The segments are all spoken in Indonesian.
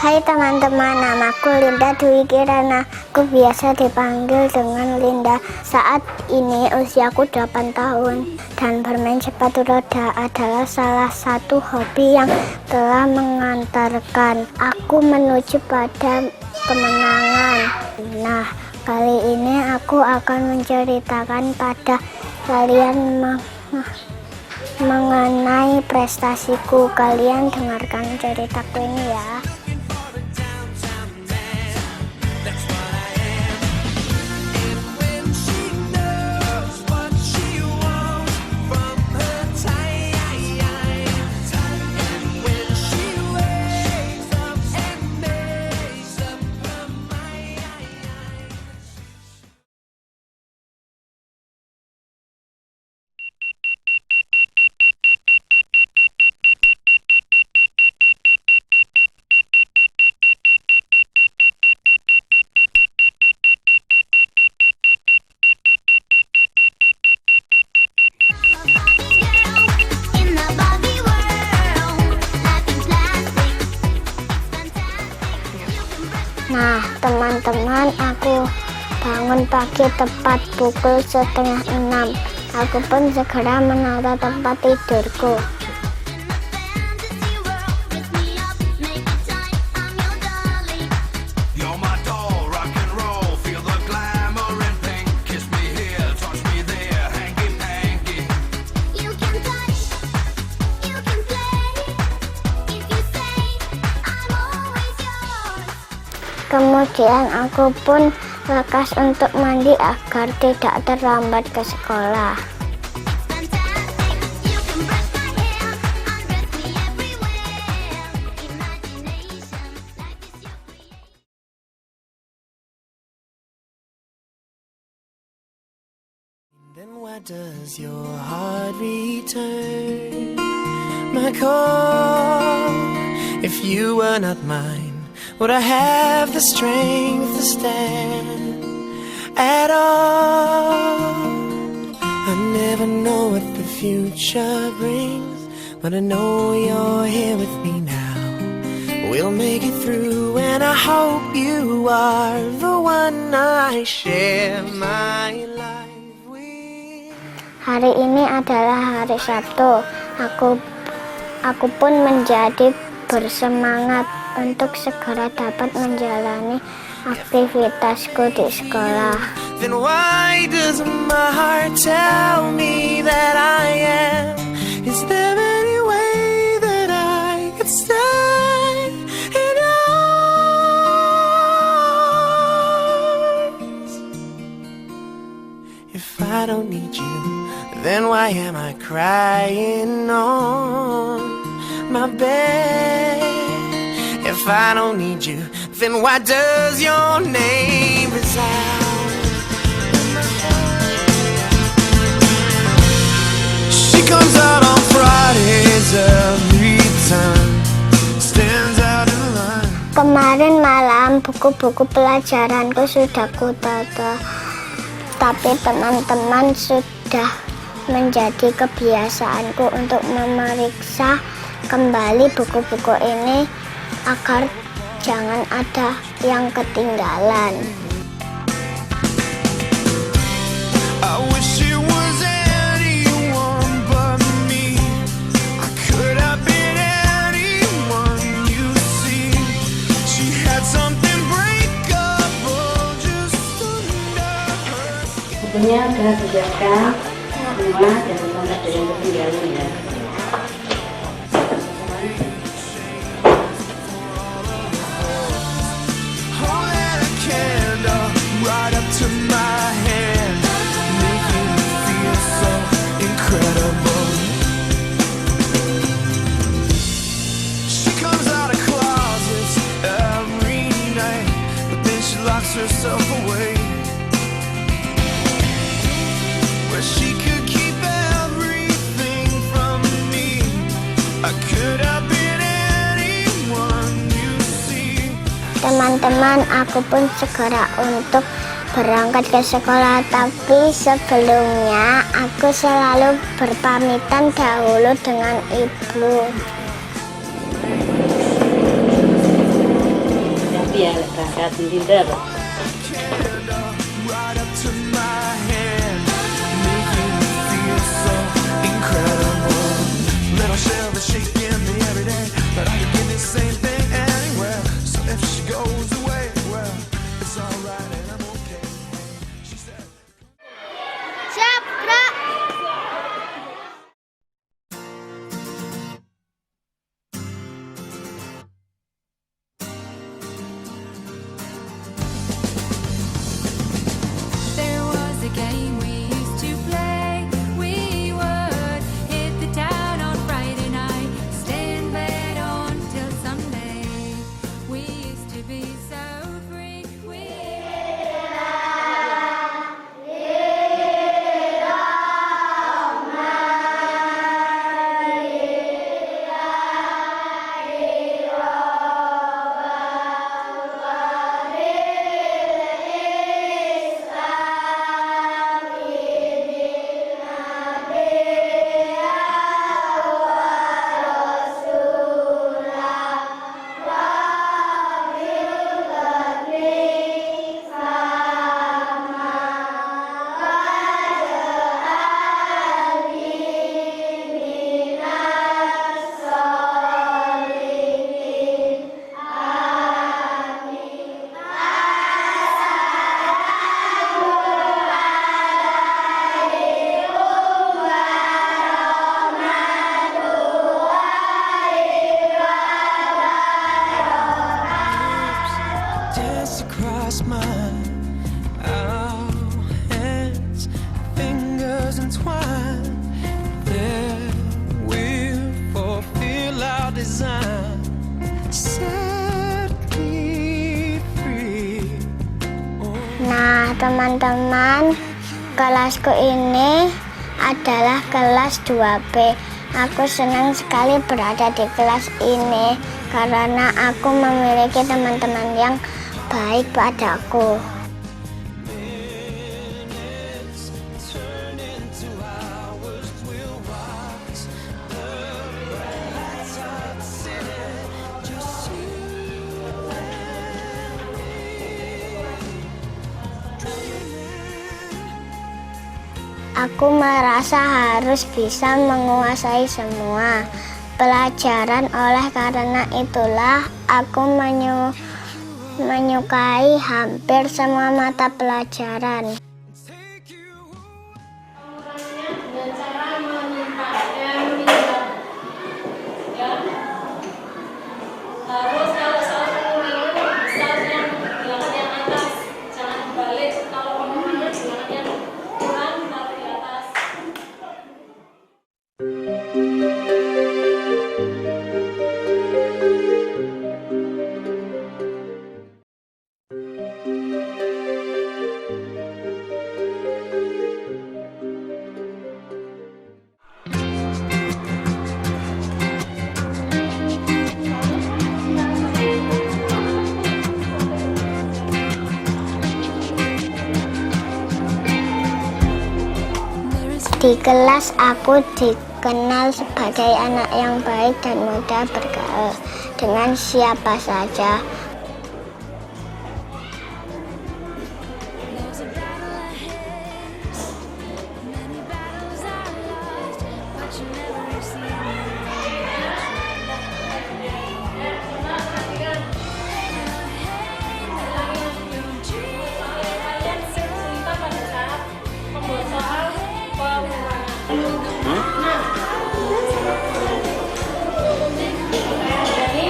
Hai teman-teman, namaku Linda Dwi Kirana. Aku biasa dipanggil dengan Linda. Saat ini usiaku 8 tahun dan bermain sepatu roda adalah salah satu hobi yang telah mengantarkan aku menuju pada kemenangan. Nah, kali ini aku akan menceritakan pada kalian mengenai prestasiku. Kalian dengarkan ceritaku ini ya. Nah teman-teman, aku bangun pagi tepat pukul 5:30. Aku pun segera menata tempat tidurku. Kemudian aku pun lekas untuk mandi agar tidak terlambat ke sekolah. Then why does your heart return my call? If you were not mine, would I have the strength to stand at all? I never know what the future brings, but I know you're here with me now. We'll make it through, and I hope you are the one I share my life with. Hari ini adalah hari Sabtu. Aku pun menjadi bersemangat untuk segera dapat menjalani aktivitasku di sekolah. Then why does my heart tell me that I am? Is there any way that I could stay in your arms? If I don't need you, then why am I crying on my bed. If I don't need you, then why does your name resound? She comes out on Fridays every time, stands out in line. Kemarin malam buku-buku pelajaranku sudah kutata, tapi teman-teman sudah menjadi kebiasaanku untuk memeriksa kembali buku-buku ini agar jangan ada yang ketinggalan. I wish it was anyone but me. I could have been anyone you see. She had something breakable just under her skin. Bukunya sudah disiapkan semua dan tidak ada yang ketinggalan ya. Hold that candle right up to my hand, making me feel so incredible. She comes out of closets every night, but then she locks herself away, where she could keep everything from me. I could have been anyone you see. Teman-teman, aku pun segera untuk berangkat ke sekolah, tapi sebelumnya aku selalu berpamitan dahulu dengan ibu. Tapi ya berangkat dinner. Right up to my hand, making me feel so incredible. Little shell is shaking me every day, but I can get the same thing anywhere. So if she goes away, well, it's alright and I'm okay. She said. Siap, gerak! There was a game we used to play. We would hit the town on Friday night, stay in bed until Sunday. We used to be so free. Dance across mine, our hands, fingers entwined. There we'll fulfill our design. Set me free. Nah, teman-teman, kelasku ini adalah kelas 2B. Aku senang sekali berada di kelas ini karena aku memiliki teman-teman yang baik padaku. Minutes turn into hours, we'll watch the lights of the city. Just you and me, dreaming. Aku merasa harus bisa menguasai semua pelajaran, oleh karena itulah aku menyukai hampir semua mata pelajaran. Dengan cara menimpanya meningkat, ya. Harus kalau soal pengulangan besarnya bilangan yang atas, jangan dibalik. Kalau pengulangan bilangan yang kurang taruh di atas. Di kelas aku dikenal sebagai anak yang baik dan mudah bergaul dengan siapa saja. There's a battle ahead, many battles are lost, but you never see Kalian cerita pada saat membuat soal pengulangan. Jadi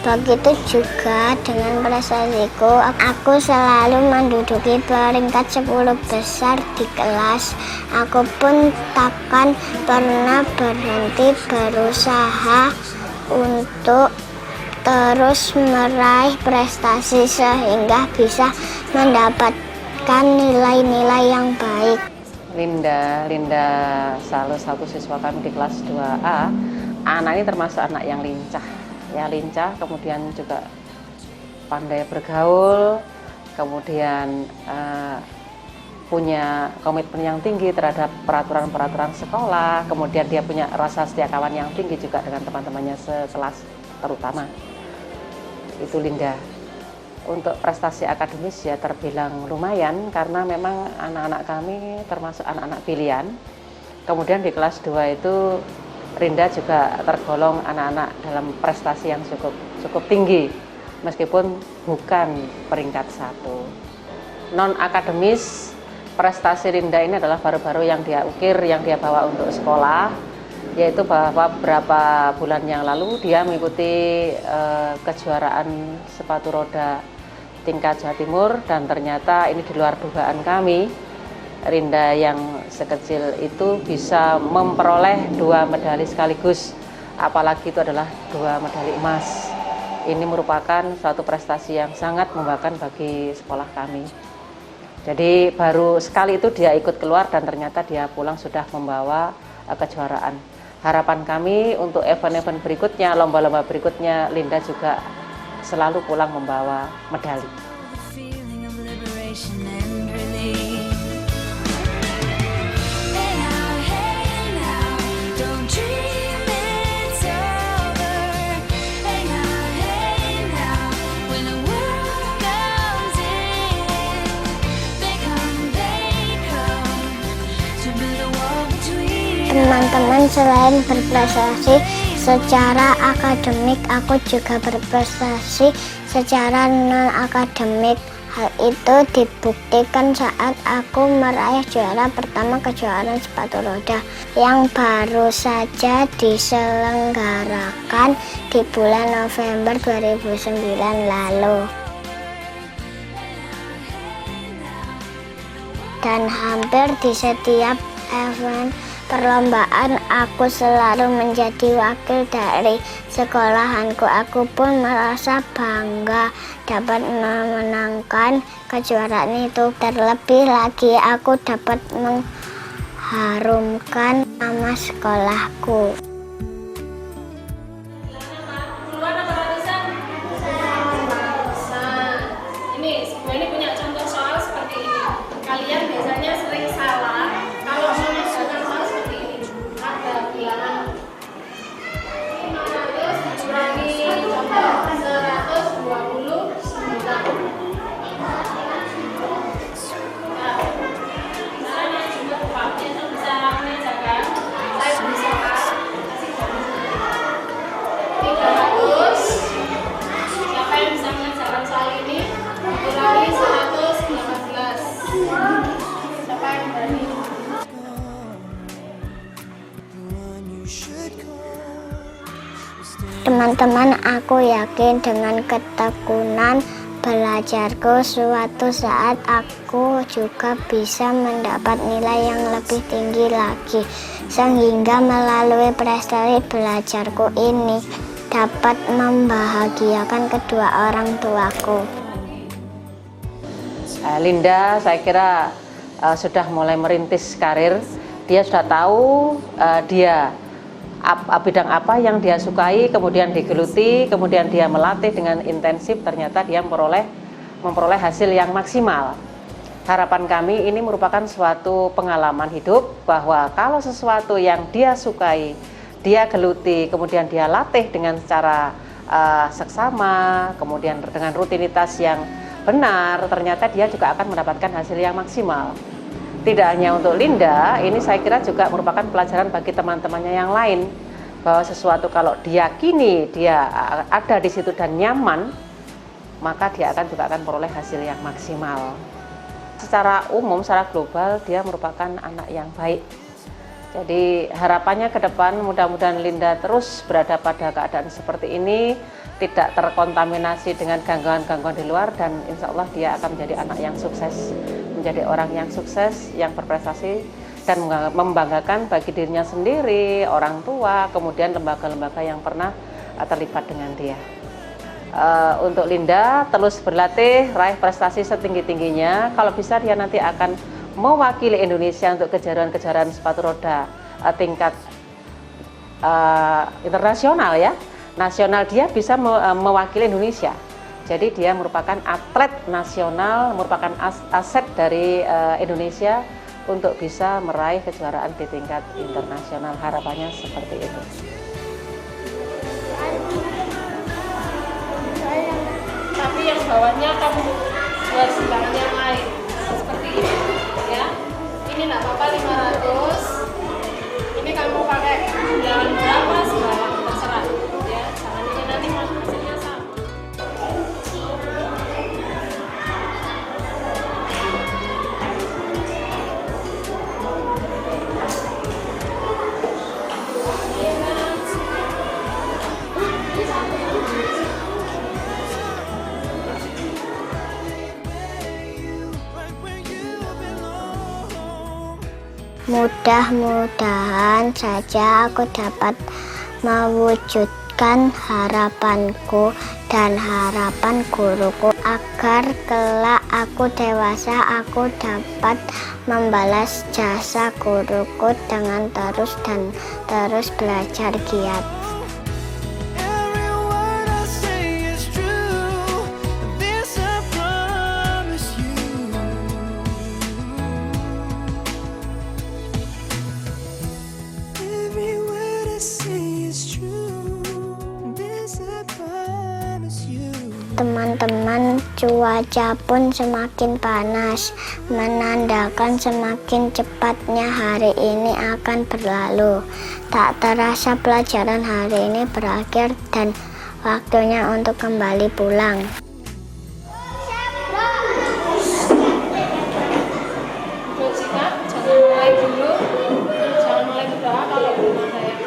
Begitu juga dengan prestasiku, aku selalu menduduki peringkat 10 besar di kelas. Aku pun takkan pernah berhenti berusaha untuk terus meraih prestasi sehingga bisa mendapatkan nilai-nilai yang baik. Linda salah satu siswa kami di kelas 2A. Anak ini termasuk anak yang lincah, kemudian juga pandai bergaul, kemudian punya komitmen yang tinggi terhadap peraturan-peraturan sekolah, kemudian dia punya rasa setia kawan yang tinggi juga dengan teman-temannya sekelas terutama. Itu Linda. Untuk prestasi akademis ya terbilang lumayan karena memang anak-anak kami termasuk anak-anak pilihan. Kemudian di kelas 2 itu Rinda juga tergolong anak-anak dalam prestasi yang cukup tinggi meskipun bukan peringkat 1. Non akademis prestasi Rinda ini adalah baru-baru yang dia ukir, yang dia bawa untuk sekolah, yaitu bahwa beberapa bulan yang lalu dia mengikuti kejuaraan sepatu roda tingkat Jawa Timur dan ternyata ini di luar dugaan kami. Rinda yang sekecil itu bisa memperoleh 2 medali sekaligus, apalagi itu adalah 2 medali emas. Ini merupakan suatu prestasi yang sangat membanggakan bagi sekolah kami. Jadi baru sekali itu dia ikut keluar dan ternyata dia pulang sudah membawa kejuaraan. Harapan kami untuk event-event berikutnya, lomba-lomba berikutnya, Linda juga selalu pulang membawa medali. Teman-teman, selain berprestasi secara akademik, aku juga berprestasi secara non-akademik. Hal itu dibuktikan saat aku meraih juara pertama kejuaraan sepatu roda yang baru saja diselenggarakan di bulan November 2009 lalu. Dan hampir di setiap event perlombaan aku selalu menjadi wakil dari sekolahanku. Aku pun merasa bangga dapat memenangkan kejuaraan itu. Terlebih lagi aku dapat mengharumkan nama sekolahku. Puluhan atau ratusan? Ratusan. Ini punya contoh soal seperti ini. Kalian biasanya sering salah kalau nulis dengan soal seperti ini. Ada bilangan 500 dikurangi contoh 129. Nah, caranya juga Pak itu bisa mengerjakan. Saya bisa kasih 300. Siapa yang bisa mengerjakan soal ini? Dikurangi 118. Siapa yang berani? Teman-teman, aku yakin dengan ketekunan belajarku suatu saat aku juga bisa mendapat nilai yang lebih tinggi lagi, sehingga melalui prestasi belajarku ini dapat membahagiakan kedua orang tuaku. Linda saya kira sudah mulai merintis karir. Dia sudah tahu bidang apa yang dia sukai, kemudian digeluti, kemudian dia melatih dengan intensif, ternyata dia memperoleh memperoleh hasil yang maksimal. Harapan kami ini merupakan suatu pengalaman hidup bahwa kalau sesuatu yang dia sukai, dia geluti, kemudian dia latih dengan secara seksama, kemudian dengan rutinitas yang benar, ternyata dia juga akan mendapatkan hasil yang maksimal. Tidak hanya untuk Linda, ini saya kira juga merupakan pelajaran bagi teman-temannya yang lain, bahwa sesuatu kalau diyakini dia ada di situ dan nyaman, maka dia juga akan peroleh hasil yang maksimal. Secara umum, secara global, dia merupakan anak yang baik. Jadi harapannya ke depan mudah-mudahan Linda terus berada pada keadaan seperti ini, tidak terkontaminasi dengan gangguan-gangguan di luar, dan insya Allah dia akan menjadi anak yang sukses, menjadi orang yang sukses, yang berprestasi, dan membanggakan bagi dirinya sendiri, orang tua, kemudian lembaga-lembaga yang pernah terlibat dengan dia. Untuk Linda terus berlatih, raih prestasi setinggi-tingginya. Kalau bisa dia nanti akan mewakili Indonesia untuk kejuaraan-kejuaraan sepatu roda tingkat internasional ya. Nasional dia bisa mewakili Indonesia. Jadi dia merupakan atlet nasional, merupakan aset dari Indonesia untuk bisa meraih kejuaraan di tingkat internasional. Harapannya seperti itu. Tapi yang bawahnya kamu buat sembarangan yang lain seperti ini ya. Ini nggak apa-apa 500. Ini kamu pakai jangan berapa sembarang terserah ya. Jangan ini nanti hasilnya sama. Mudah-mudahan saja aku dapat mewujudkan harapanku dan harapan guruku agar kelak aku dewasa aku dapat membalas jasa guruku dengan terus belajar giat. Every word I say is true. This I promise you. Every word I say is true. This I promise you. Teman-teman, cuaca pun semakin panas, menandakan semakin cepatnya hari ini akan berlalu. Tak terasa pelajaran hari ini berakhir dan waktunya untuk kembali pulang. Untuk sikap jangan mulai dulu, jangan mulai berdoa kalau belum ada yang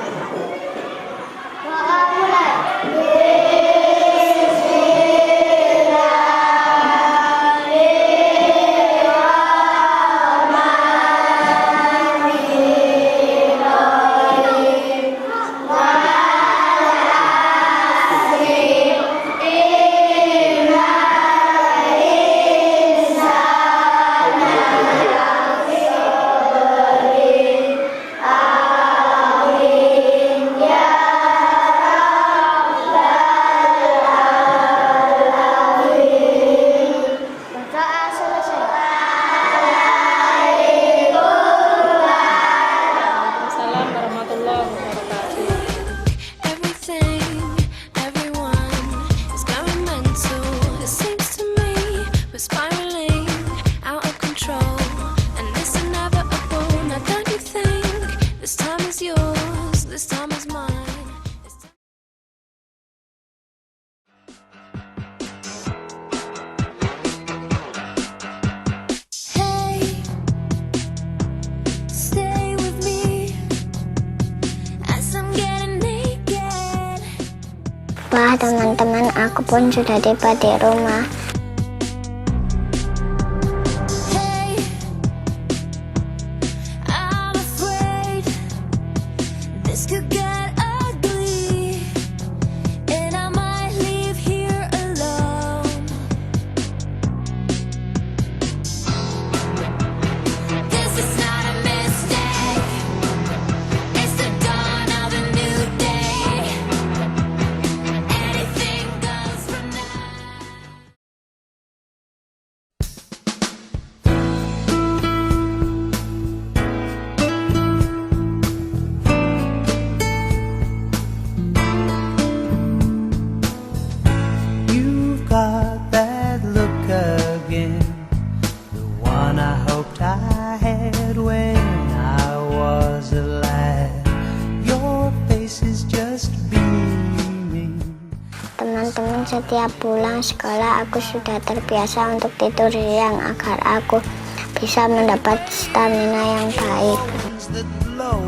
Wah teman-teman, aku pun sudah tiba di rumah. setiap pulang sekolah aku sudah terbiasa untuk tidur siang agar aku bisa mendapat stamina yang baik. That blow,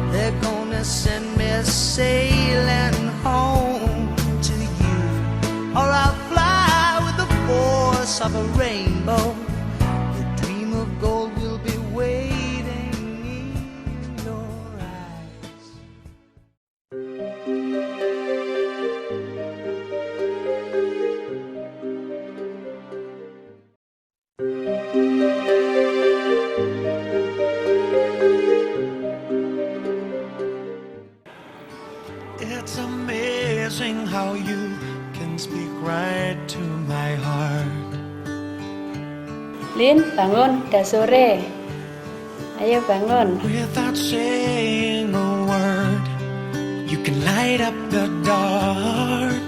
they're gonna send me sailing home to you, or I'll fly with the force of a rainbow. The dream of gold will be waiting in your eyes. It's amazing how you can speak right to my heart. Lin, bangun, udah sore. Ayo bangun. Without saying a word, you can light up the dark.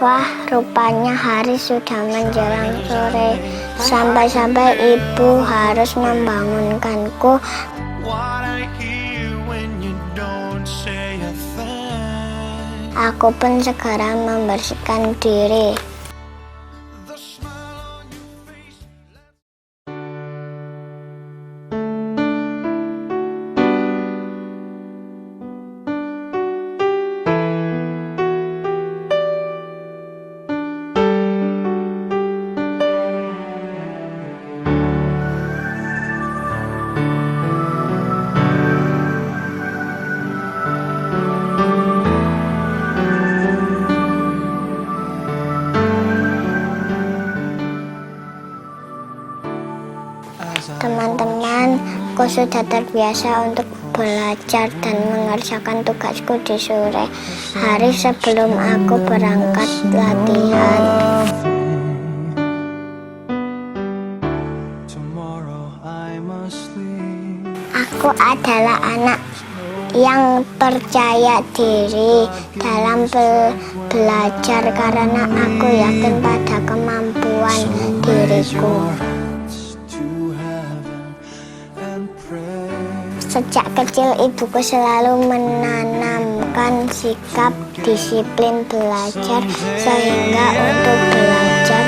Wah, rupanya hari sudah menjelang sore. Sampai-sampai ibu harus membangunkanku. What I hear when you don't say a thing. Aku pun segera membersihkan diri. The smile on your face. Teman-teman, aku sudah terbiasa untuk belajar dan mengerjakan tugasku di sore hari sebelum aku berangkat latihan. Tomorrow I must leave. Aku adalah anak yang percaya diri dalam belajar karena aku yakin pada kemampuan diriku. Sejak kecil ibuku selalu menanamkan sikap disiplin belajar sehingga untuk belajar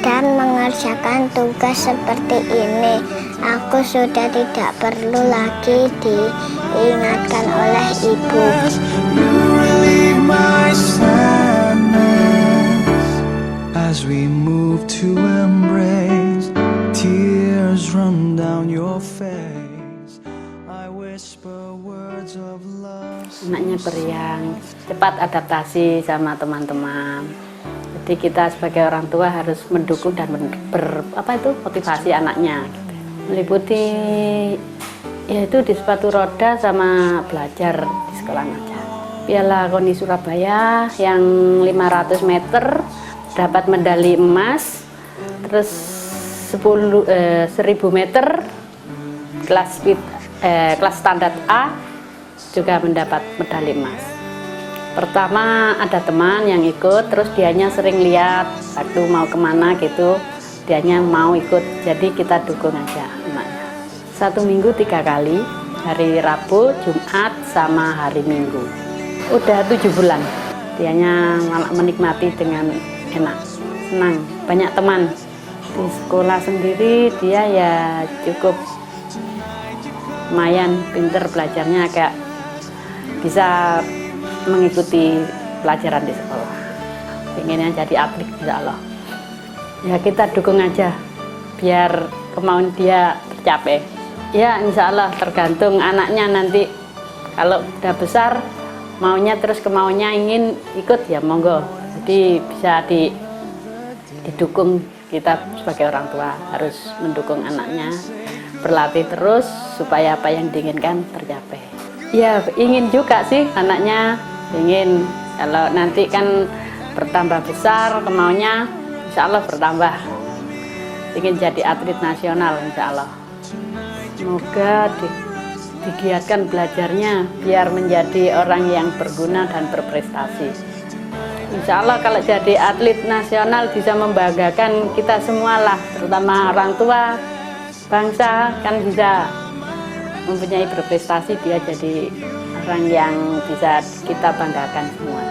dan mengerjakan tugas seperti ini aku sudah tidak perlu lagi diingatkan oleh ibu. You relieve my sadness as we move to embrace. Tears run down your face. I whisper words of love. Anaknya periang, cepat adaptasi sama teman-teman. Jadi kita sebagai orang tua harus mendukung dan motivasi anaknya. Gitu. Meliputi yaitu di sepatu roda sama belajar di sekolah aja. Piala KONI Surabaya yang 500 meter dapat medali emas, terus 1000 meter kelas standar A juga mendapat medali emas. Pertama ada teman yang ikut, terus dianya sering lihat waktu mau kemana gitu, dianya mau ikut, jadi kita dukung aja anaknya. 1 minggu 3 kali, hari Rabu, Jumat, sama hari Minggu. Udah 7 bulan, dianya malah menikmati dengan enak, senang, banyak teman. Di sekolah sendiri dia ya cukup lumayan pinter belajarnya, kayak bisa mengikuti pelajaran di sekolah. Pengennya jadi atlet insya Allah. Ya kita dukung aja biar kemauan dia tercapai. Ya insya Allah tergantung anaknya nanti, kalau udah besar maunya terus kemauannya ingin ikut ya monggo. Jadi bisa didukung. Kita sebagai orang tua harus mendukung anaknya, berlatih terus supaya apa yang diinginkan tercapai. Ya ingin juga sih anaknya, ingin kalau nanti kan bertambah besar kemauannya, insya Allah bertambah. Ingin jadi atlet nasional insya Allah. Semoga digiatkan belajarnya biar menjadi orang yang berguna dan berprestasi. Insya Allah kalau jadi atlet nasional bisa membanggakan kita semua lah, terutama orang tua, bangsa, kan bisa mempunyai berprestasi, dia jadi orang yang bisa kita banggakan semua.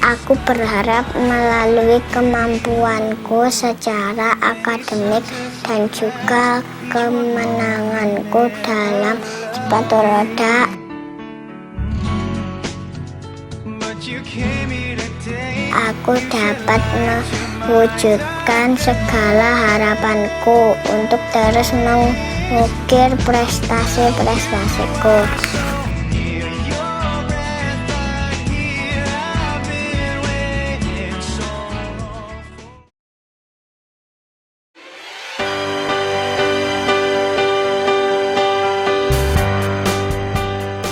Aku berharap melalui kemampuanku secara akademik dan juga kemenanganku dalam sepatu roda, aku dapat mewujudkan segala harapanku untuk terus mengukir prestasi-prestasiku.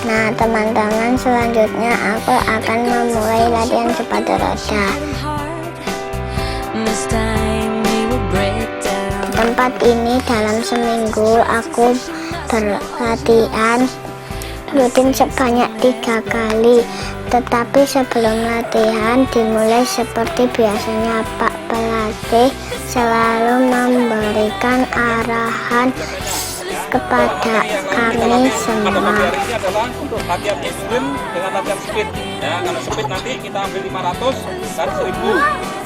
Nah, teman-teman, selanjutnya aku akan memulai latihan sepatu roda. This time we will break down. Tempat ini dalam seminggu aku berlatihan rutin sebanyak 3 kali. Tetapi sebelum latihan dimulai seperti biasanya, Pak Pelatih selalu memberikan arahan kepada kami semua. Ini adalah untuk latihan endurance dengan latihan speed. Ya, kalau speed nanti kita ambil 500 dan 1000.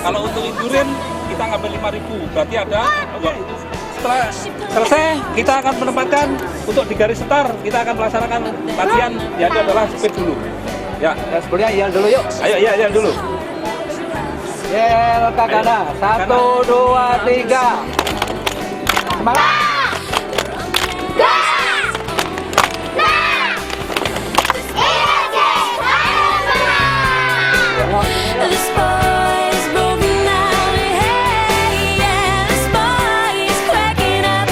Kalau untuk endurance kita ambil 5000. Berarti ada setelah selesai kita akan menempatkan untuk di garis start, kita akan melaksanakan latihan yang adalah speed dulu. Ya, sebelumnya yel dulu yuk. ayo yel dulu. Yel Kagana. 1, 2, 3. Semangat. This boy is broken down, hey, yeah. This boy is cracking up.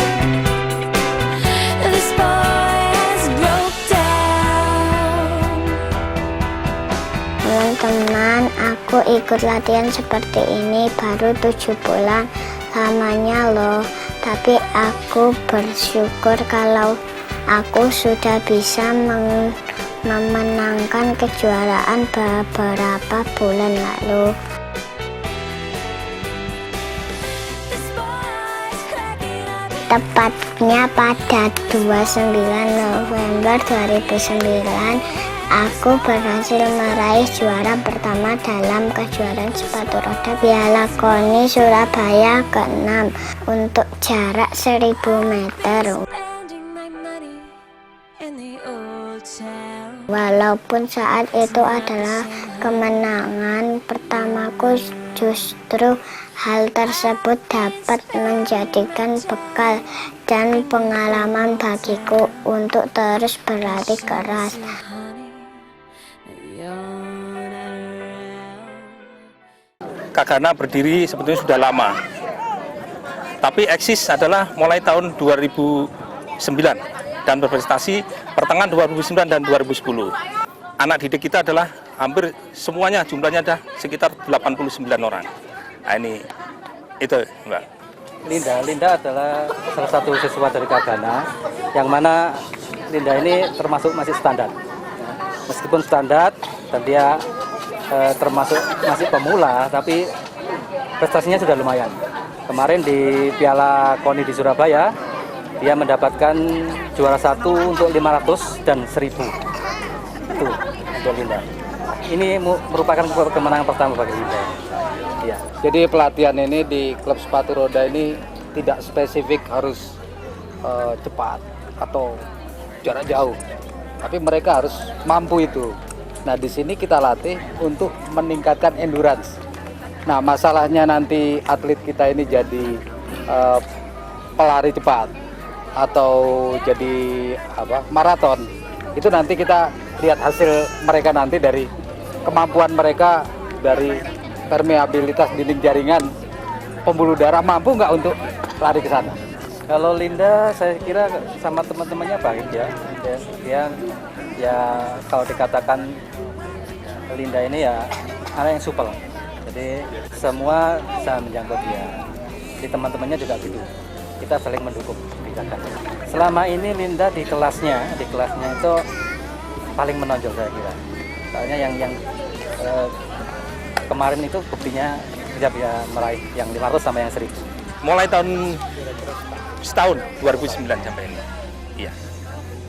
This boy has broke down. Teman-teman, aku ikut latihan seperti ini baru 7 bulan lamanya loh. Tapi aku bersyukur kalau aku sudah bisa memenangkan kejuaraan beberapa bulan lalu. Tepatnya pada 29 November 2009, aku berhasil meraih juara pertama dalam kejuaraan sepatu roda Piala KONI Surabaya ke-6 untuk jarak 1000 meter. Spending my money in the old town. Walaupun saat itu adalah kemenangan pertamaku, justru hal tersebut dapat menjadikan bekal dan pengalaman bagiku untuk terus berlatih keras. Kagana berdiri sebetulnya sudah lama, tapi eksis adalah mulai tahun 2009 dan berprestasi pertengahan 2009 dan 2010. Anak didik kita adalah hampir semuanya, jumlahnya ada sekitar 89 orang. Nah, ini itu Mbak. Linda adalah salah satu siswa dari Kagana, yang mana Linda ini termasuk masih standar. Meskipun standar dan dia termasuk masih pemula, tapi prestasinya sudah lumayan. Kemarin di Piala KONI di Surabaya, dia mendapatkan juara 1 untuk 500 dan 1000. Itu untuk Linda. Ini merupakan kemenangan pertama bagi Linda. Ya. Jadi pelatihan ini di klub sepatu roda ini tidak spesifik harus cepat atau jarak jauh, tapi mereka harus mampu itu. Nah, di sini kita latih untuk meningkatkan endurance. Nah, masalahnya nanti atlet kita ini jadi pelari cepat atau jadi maraton. Itu nanti kita lihat hasil mereka nanti dari kemampuan mereka, dari permeabilitas dinding jaringan pembuluh darah, mampu nggak untuk lari ke sana. Kalau Linda, saya kira sama teman-temannya baik ya. Ya kalau dikatakan Linda ini ya anak yang supel. Jadi semua bisa menjangkau dia. Jadi teman-temannya juga gitu. kita saling mendukung di Kakana. Selama ini Linda di kelasnya itu paling menonjol saya kira. Soalnya yang kemarin itu buktinya dia bisa meraih yang 500 sama yang 1000. Mulai setahun 2009 sampai ini. Iya.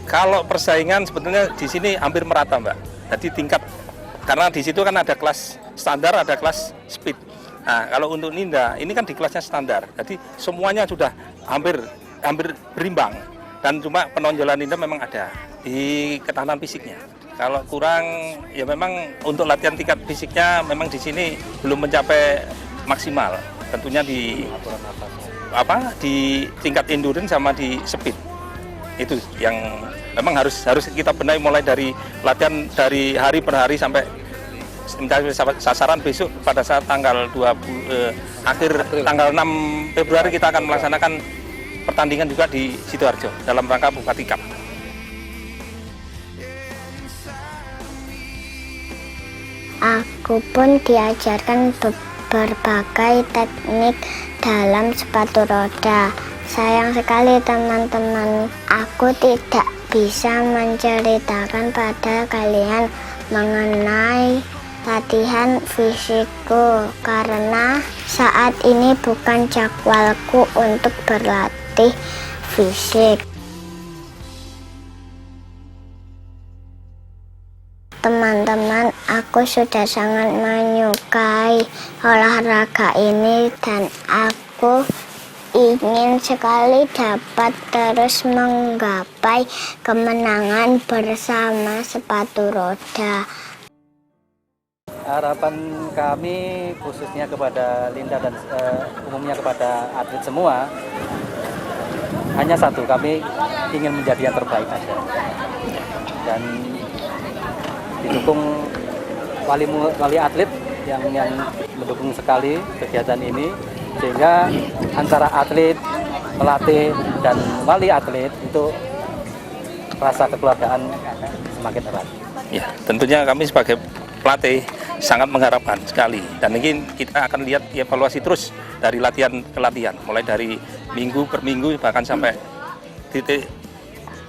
Kalau persaingan sebetulnya di sini hampir merata, Mbak. Jadi tingkat, karena di situ kan ada kelas standar, ada kelas speed. Nah, kalau untuk Linda ini kan di kelasnya standar. Jadi semuanya sudah hampir berimbang. Dan cuma penonjolan Linda memang ada di ketahanan fisiknya. Kalau kurang ya memang untuk latihan tingkat fisiknya memang di sini belum mencapai maksimal. Tentunya di tingkat endurance sama di speed. Itu yang memang harus kita benahi mulai dari latihan dari hari per hari sampai mencapai sasaran besok pada saat tanggal 6 Februari kita akan melaksanakan pertandingan juga di Sidoarjo dalam rangka Bupati Cup. Aku pun diajarkan berbagai teknik dalam sepatu roda. Sayang sekali teman-teman, aku tidak bisa menceritakan pada kalian mengenai latihan fisikku karena saat ini bukan jadwalku untuk berlatih fisik. Teman-teman, aku sudah sangat menyukai olahraga ini dan aku ingin sekali dapat terus menggapai kemenangan bersama sepatu roda. Harapan kami khususnya kepada Linda dan umumnya kepada atlet semua hanya satu, kami ingin menjadi yang terbaik aja. Dan didukung wali atlet yang mendukung sekali kegiatan ini, sehingga antara atlet, pelatih, dan wali atlet itu rasa kekeluargaan semakin erat. Ya, tentunya kami sebagai pelatih sangat mengharapkan sekali, dan ini kita akan lihat evaluasi terus dari latihan ke latihan, mulai dari minggu per minggu bahkan sampai titik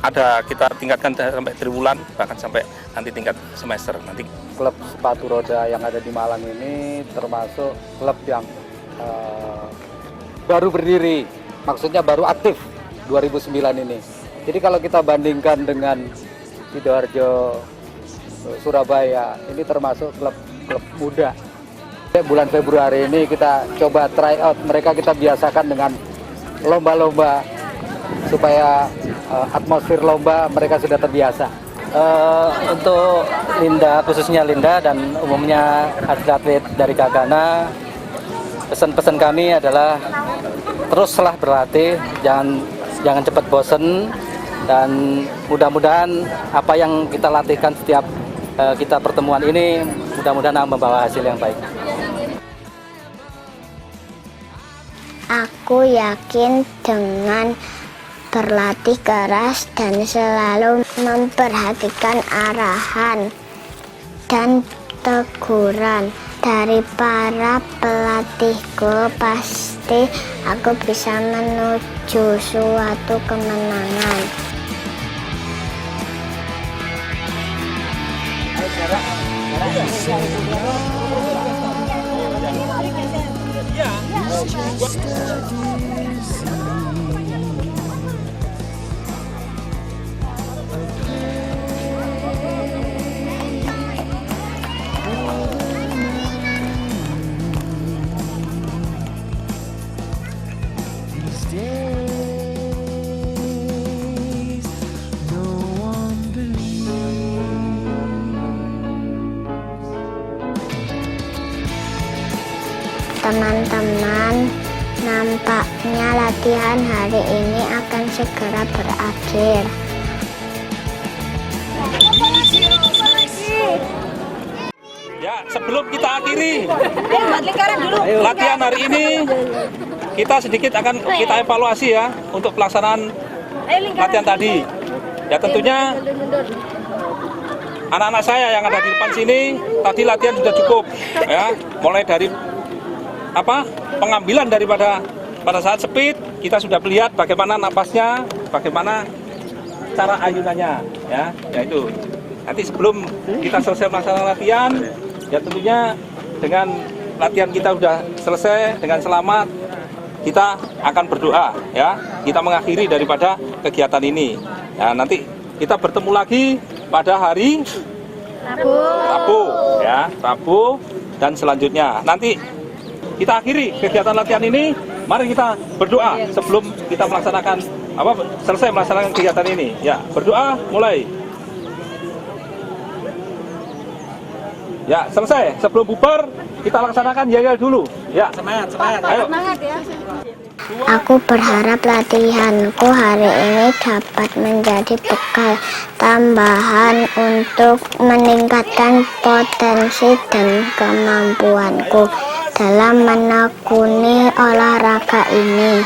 ada kita tingkatkan sampai triwulan, bahkan sampai nanti tingkat semester nanti. Klub sepatu roda yang ada di Malang ini termasuk klub yang baru berdiri, maksudnya baru aktif 2009 ini. Jadi kalau kita bandingkan dengan Sidoarjo, Surabaya, ini termasuk klub muda. Bulan Februari ini kita coba try out mereka, kita biasakan dengan lomba-lomba supaya atmosfer lomba mereka sudah terbiasa. Untuk Linda, khususnya Linda dan umumnya atlet-atlet dari Kakana, pesan-pesan kami adalah teruslah berlatih, jangan cepat bosen, dan mudah-mudahan apa yang kita latihkan setiap kita pertemuan ini mudah-mudahan membawa hasil yang baik. Aku yakin dengan berlatih keras dan selalu memperhatikan arahan dan teguran dari para pelatihku, pasti aku bisa menuju suatu kemenangan. Teman-teman, nampaknya latihan hari ini akan segera berakhir. Ya, sebelum kita akhiri latihan hari ini, kita sedikit akan kita evaluasi ya untuk pelaksanaan latihan tadi. Ya tentunya anak-anak saya yang ada di depan sini tadi latihan sudah cukup ya, mulai dari pengambilan daripada pada saat speed kita sudah melihat bagaimana napasnya, bagaimana cara ayunannya, ya itu. Nanti sebelum kita selesai melaksanakan latihan, ya tentunya dengan latihan kita sudah selesai dengan selamat, kita akan berdoa, ya. Kita mengakhiri daripada kegiatan ini. Ya, nanti kita bertemu lagi pada hari Rabu, ya, Rabu dan selanjutnya. Nanti kita akhiri kegiatan latihan ini. Mari kita berdoa sebelum kita melaksanakan selesai melaksanakan kegiatan ini. Ya, berdoa mulai. Ya, selesai. Sebelum bubar, kita laksanakan yel dulu. Ya, semangat. Ayo. Aku berharap latihanku hari ini dapat menjadi bekal tambahan untuk meningkatkan potensi dan kemampuanku dalam menekuni olahraga ini.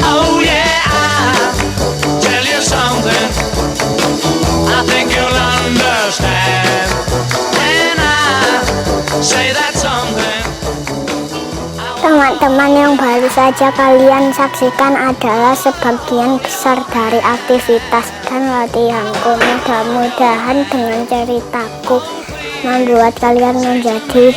Oh yeah, I'll tell you something I think you'll understand when I say that something. Teman-teman yang baru saja kalian saksikan adalah sebagian besar dari aktivitas dan latihanku. Mudah-mudahan dengan ceritaku membuat kalian menjadi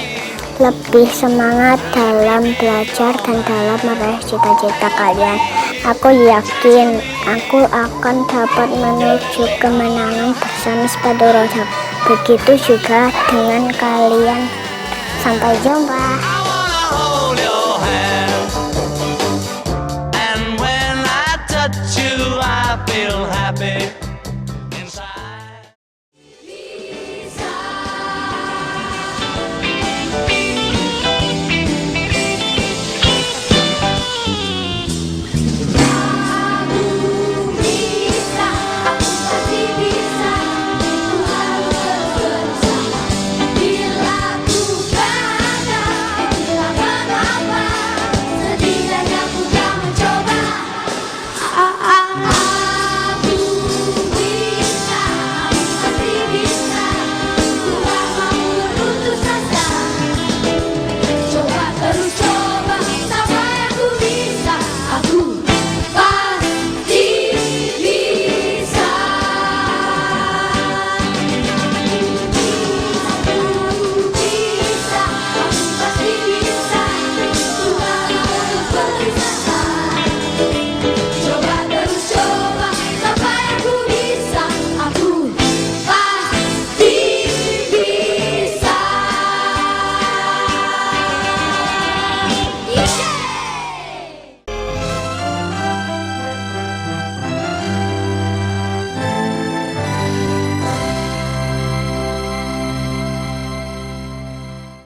lebih semangat dalam belajar dan dalam meraih cita-cita kalian. Aku yakin aku akan dapat menuju kemenangan bersama sepatu roda. Begitu juga dengan kalian. Sampai jumpa.